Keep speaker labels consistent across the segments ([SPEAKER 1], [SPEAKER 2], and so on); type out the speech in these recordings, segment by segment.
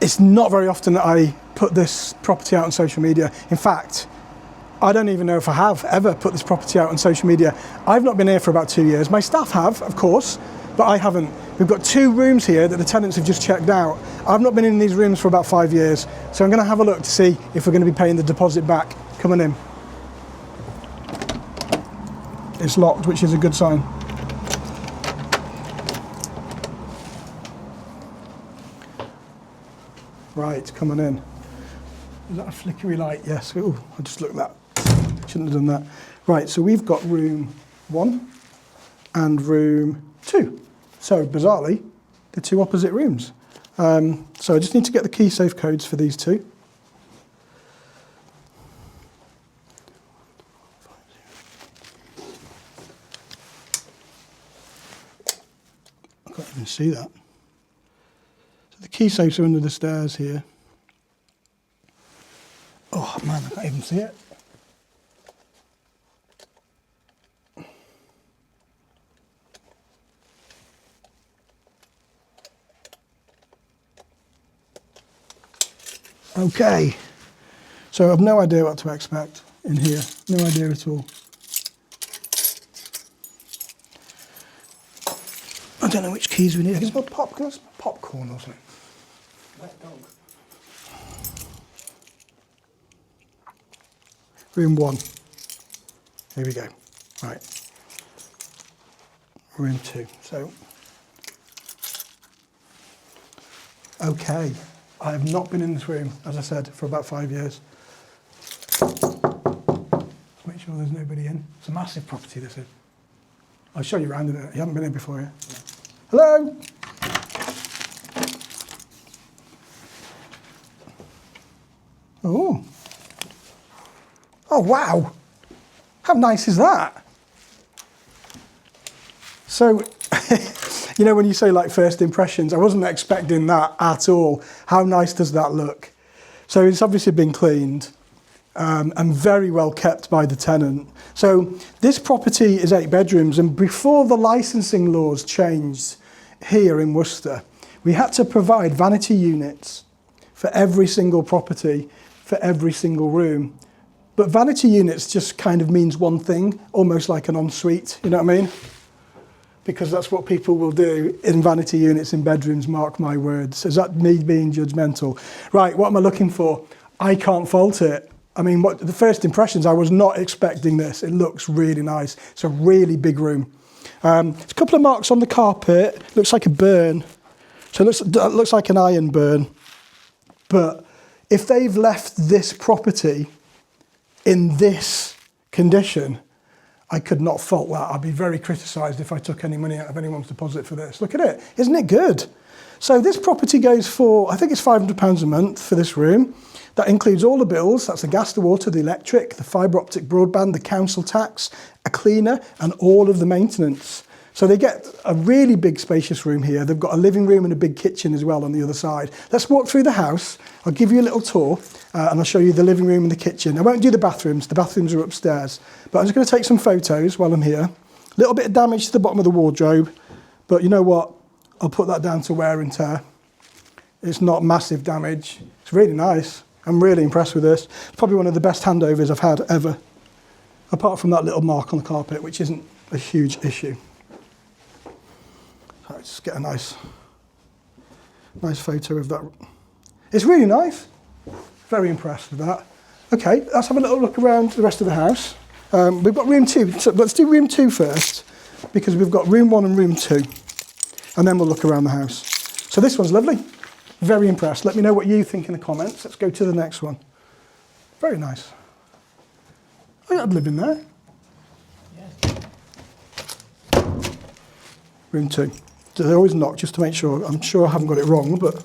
[SPEAKER 1] It's not very often that I put this property out on social media. In fact, I don't even know if I have ever put this property out on social media. I've not been here for about 2 years. My staff have, of course, but I haven't. We've got 2 rooms here that the tenants have just checked out. I've not been in these rooms for about 5 years, so I'm going to have a look to see if we're going to be paying the deposit back. Coming in. It's locked, which is a good sign. Right, coming in. Is that a flickery light? Yes. Ooh, I just looked at that. Shouldn't have done that. Right, so we've got room 1 and room 2. So bizarrely, they're 2 opposite rooms. So I just need to get the key safe codes for these 2. I can't even see that. So the key safes are under the stairs here. Oh man, I can't even see it. Okay, so I've no idea what to expect in here. No idea at all. I don't know which keys we need. I can smell popcorn or something. Wet dog. Room 1. Here we go. Right. Room 2. So, okay. I have not been in this room, as I said, for about 5 years. Make sure there's nobody in. It's a massive property, this is. I'll show you around in it. You haven't been here before, yeah? Hello? Oh. Oh, wow. How nice is that? So, you know, when you say like first impressions, I wasn't expecting that at all. How nice does that look? So it's obviously been cleaned and very well kept by the tenant. So this property is 8 bedrooms, and before the licensing laws changed here in Worcester, we had to provide vanity units for every single property, for every single room. But vanity units just kind of means one thing, almost like an ensuite, you know what I mean? Because that's what people will do in vanity units in bedrooms, mark my words. Is that me being judgmental? Right, what am I looking for? I can't fault it. I mean, the first impressions, I was not expecting this. It looks really nice. It's a really big room. There's a couple of marks on the carpet. Looks like a burn. So it looks like an iron burn. But if they've left this property in this condition, I could not fault that. I'd be very criticised if I took any money out of anyone's deposit for this. Look at it. Isn't it good? So this property goes for, I think it's £500 a month for this room. That includes all the bills. That's the gas, the water, the electric, the fibre optic broadband, the council tax, a cleaner, and all of the maintenance. So they get a really big spacious room here. They've got a living room and a big kitchen as well on the other side. Let's walk through the house. I'll give you a little tour and I'll show you the living room and the kitchen. I won't do the bathrooms. The bathrooms are upstairs. But I'm just going to take some photos while I'm here. A little bit of damage to the bottom of the wardrobe. But you know what? I'll put that down to wear and tear. It's not massive damage. It's really nice. I'm really impressed with this. It's probably one of the best handovers I've had ever. Apart from that little mark on the carpet, which isn't a huge issue. So let's just get a nice photo of that. It's really nice. Very impressed with that. Okay, let's have a little look around the rest of the house. We've got room 2. So let's do room 2 first, because we've got room 1 and room 2. And then we'll look around the house. So this one's lovely. Very impressed. Let me know what you think in the comments. Let's go to the next one. Very nice. I'd live in there. Yeah. Room 2. So they always knock just to make sure. I'm sure I haven't got it wrong, but...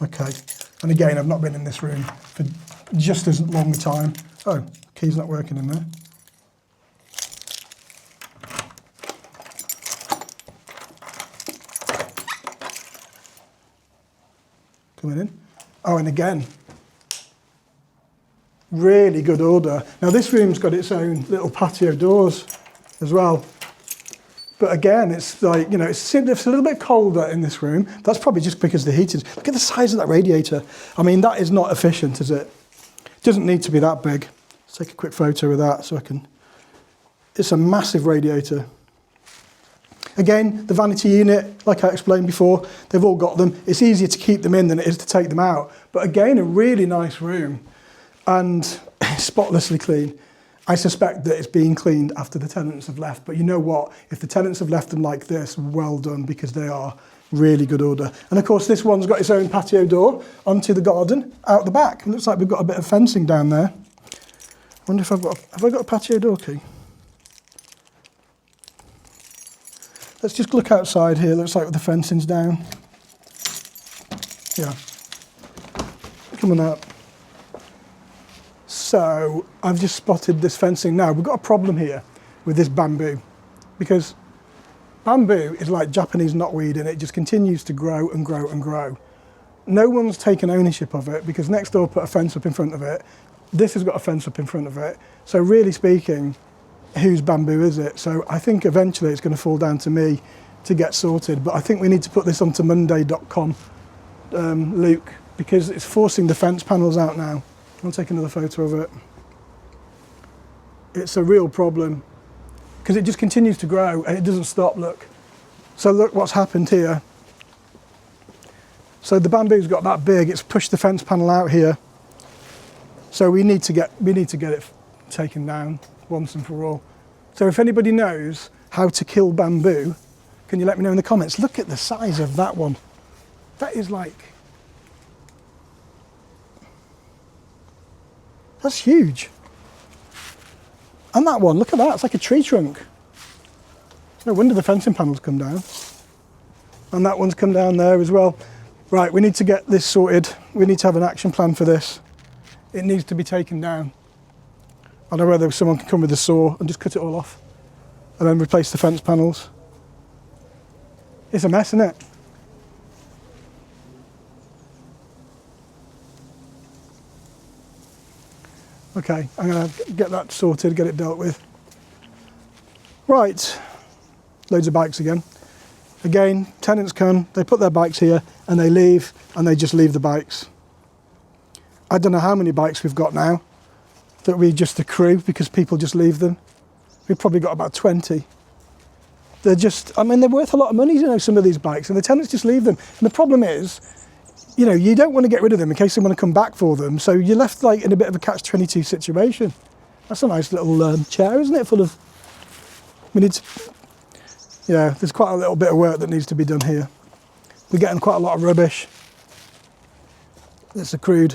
[SPEAKER 1] Okay. And again, I've not been in this room for just as long a time. Oh, key's not working in there. Coming in. Oh, and again, really good order. Now this room's got its own little patio doors as well. But again, it's like, you know, it's a little bit colder in this room. That's probably just because the heating's... Look at the size of that radiator. I mean, that is not efficient, is it? It doesn't need to be that big. Let's take a quick photo of that so I can... It's a massive radiator. Again, the vanity unit, like I explained before, they've all got them. It's easier to keep them in than it is to take them out. But again, a really nice room and spotlessly clean. I suspect that it's being cleaned after the tenants have left. But you know what? If the tenants have left them like this, well done, because they are really good order. And of course, this one's got its own patio door onto the garden out the back. It looks like we've got a bit of fencing down there. I wonder if have I got a patio door key? Let's just look outside here. Looks like the fencing's down. Yeah. Come on out. So I've just spotted this fencing now. We've got a problem here with this bamboo, because bamboo is like Japanese knotweed and it just continues to grow and grow and grow. No one's taken ownership of it because next door put a fence up in front of it. This has got a fence up in front of it. So really speaking, whose bamboo is it? So I think eventually it's going to fall down to me to get sorted. But I think we need to put this onto monday.com, Luke, because it's forcing the fence panels out now. I'll take another photo of it. It's a real problem because it just continues to grow and it doesn't stop, look. So look what's happened here. So the bamboo's got that big, it's pushed the fence panel out here. So we need to get it taken down once and for all. So if anybody knows how to kill bamboo, can you let me know in the comments? Look at the size of that one. That is like... That's huge. And that one, look at that, it's like a tree trunk. No wonder the fencing panels come down. And that one's come down there as well. Right, we need to get this sorted. We need to have an action plan for this. It needs to be taken down. I don't know whether someone can come with a saw and just cut it all off and then replace the fence panels. It's a mess, isn't it? Okay, I'm going to get that sorted, get it dealt with. Right, loads of bikes again. Again, tenants come, they put their bikes here and they leave, and they just leave the bikes. I don't know how many bikes we've got now that we just accrue because people just leave them. We've probably got about 20. They're just, I mean, they're worth a lot of money, you know, some of these bikes, and the tenants just leave them. And the problem is, you know, you don't want to get rid of them in case they want to come back for them. So you're left like in a bit of a catch-22 situation. That's a nice little chair, isn't it? Full of, we need to, yeah, there's quite a little bit of work that needs to be done here. We're getting quite a lot of rubbish that's accrued.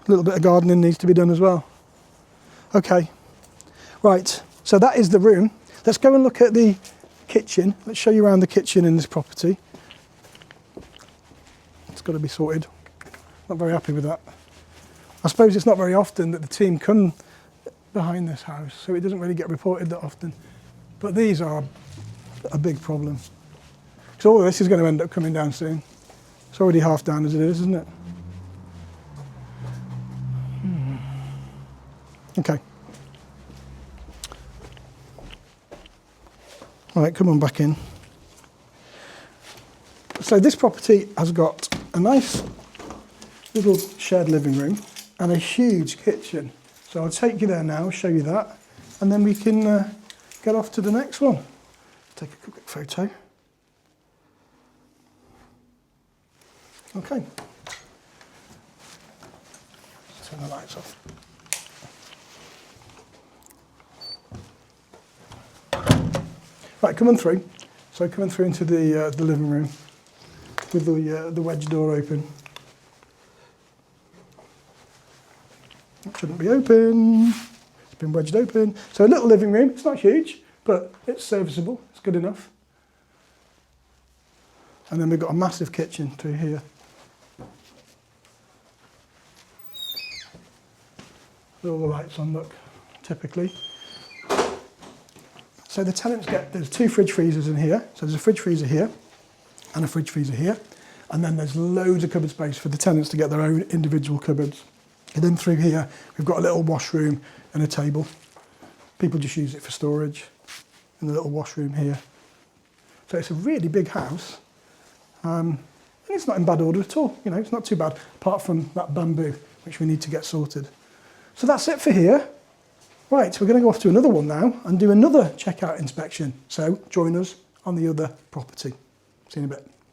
[SPEAKER 1] A little bit of gardening needs to be done as well. Okay, right, so that is the room. Let's go and look at the kitchen. Let's show you around the kitchen in this property. It's got to be sorted. Not very happy with that. I suppose it's not very often that the team come behind this house, so it doesn't really get reported that often. But these are a big problem. So all of this is going to end up coming down soon. It's already half down as it is, isn't it? Okay. All right, come on back in. So this property has got a nice little shared living room and a huge kitchen. So I'll take you there now, show you that, and then we can get off to the next one. Take a quick photo. Okay. Turn the lights off. Right, coming through. So coming through into the living room with the wedge door open. It shouldn't be open. It's been wedged open. So a little living room. It's not huge, but it's serviceable. It's good enough. And then we've got a massive kitchen through here. With all the lights on, look, typically. So the tenants there's 2 fridge freezers in here. So there's a fridge freezer here and a fridge freezer here. And then there's loads of cupboard space for the tenants to get their own individual cupboards. And then through here, we've got a little washroom and a table. People just use it for storage. and the little washroom here. So it's a really big house. And it's not in bad order at all. You know, it's not too bad, apart from that bamboo, which we need to get sorted. So that's it for here. Right, we're going to go off to another one now and do another checkout inspection. So join us on the other property. See you in a bit.